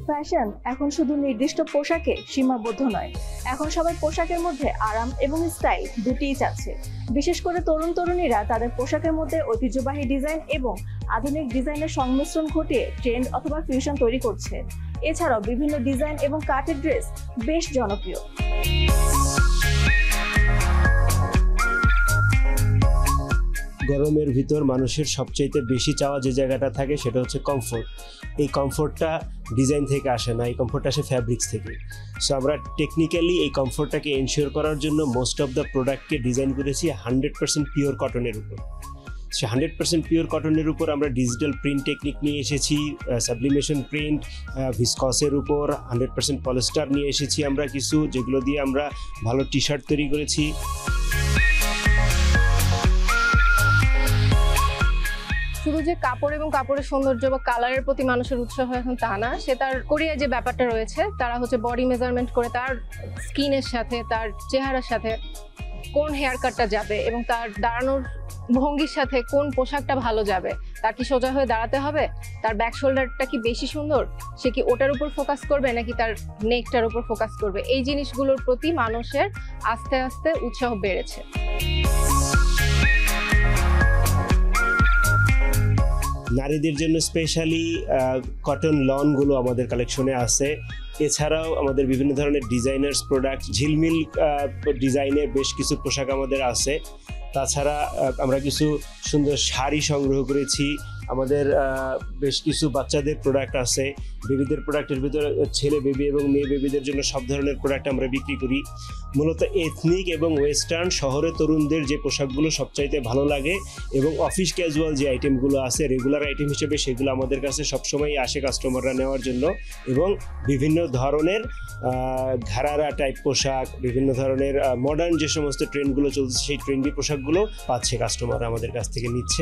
Fashion এখন শুধু নির্দিষ্ট পোশাকে সীমাবদ্ধ নয়, এখন সবাই পোশাকের মধ্যে আরাম এবং স্টাইল দুটিই চাচ্ছে। বিশেষ করে তরুণ তরুণীরা তাদের পোশাকের মধ্যে ঐতিহ্যবাহী ডিজাইন এবং আধুনিক ডিজাইনের সংমিশ্রণ ঘটিয়ে ট্রেন্ড অথবা ফিউশন তৈরি করছে। এছাড়াও বিভিন্ন ডিজাইন এবং কাটের ড্রেস বেশ জনপ্রিয়। গরমের ভিতর মানুষের সবচাইতে বেশি চাওয়া যে জায়গাটা থাকে সেটা হচ্ছে কমফোর্ট। এই কমফোর্টটা ডিজাইন থেকে আসে না, এই কমফোর্টটা আসে ফ্যাব্রিক্স থেকে। সো আমরা টেকনিক্যালি এই কমফোর্টটাকে এনশিওর করার জন্য মোস্ট অফ দ্য প্রোডাক্টকে ডিজাইন করেছি 100% পিওর কটনের উপর। সে 100% পিওর কটনের উপর আমরা ডিজিটাল প্রিন্ট টেকনিক নিয়ে এসেছি, সাবলিমেশন প্রিন্ট, ভিসকসের উপর 100% পলিস্টার নিয়ে এসেছি আমরা কিছু, যেগুলো দিয়ে আমরা ভালো টি শার্ট তৈরি করেছি। শুধু যে কাপড় এবং কাপড়ের সৌন্দর্য বা কালারের প্রতি মানুষের উৎসাহ এখন তা না, সে তার কোরিয়ায় যে ব্যাপারটা রয়েছে, তারা হচ্ছে বডি মেজারমেন্ট করে তার স্কিনের সাথে, তার চেহারার সাথে কোন হেয়ার কাটটা যাবে এবং তার দাঁড়ানোর ভঙ্গির সাথে কোন পোশাকটা ভালো যাবে। তার কি সোজা হয়ে দাঁড়াতে হবে, তার ব্যাক শোল্ডারটা কি বেশি সুন্দর, সে কি ওটার উপর ফোকাস করবে নাকি তার নেকটার উপর ফোকাস করবে, এই জিনিসগুলোর প্রতি মানুষের আস্তে আস্তে উৎসাহ বেড়েছে। নারীদের জন্য স্পেশালি কটন লনগুলো আমাদের কালেকশনে আছে। এছাড়াও আমাদের বিভিন্ন ধরনের ডিজাইনার্স প্রোডাক্ট, ঝিলমিল ডিজাইনের বেশ কিছু পোশাক আমাদের আছে। তাছাড়া আমরা কিছু সুন্দর শাড়ি সংগ্রহ করেছি। আমাদের বেশ কিছু বাচ্চাদের প্রোডাক্ট আছে, বেবিদের প্রোডাক্টের ভিতরে ছেলে বেবি এবং মেয়ে বেবিদের জন্য সব ধরনের প্রোডাক্ট আমরা বিক্রি করি। মূলত এথনিক এবং ওয়েস্টার্ন শহরে তরুণদের যে পোশাকগুলো সবচাইতে ভালো লাগে এবং অফিস ক্যাজুয়াল যে আইটেমগুলো আছে রেগুলার আইটেম হিসেবে, সেগুলো আমাদের কাছে সবসময় আসে কাস্টমাররা নেওয়ার জন্য। এবং বিভিন্ন ধরনের ঘারারা টাইপ পোশাক, বিভিন্ন ধরনের মডার্ন যে সমস্ত ট্রেন্ডগুলো চলছে সেই ট্রেন্ডি পোশাকগুলো পাচ্ছে কাস্টমাররা আমাদের কাছ থেকে নিচ্ছে।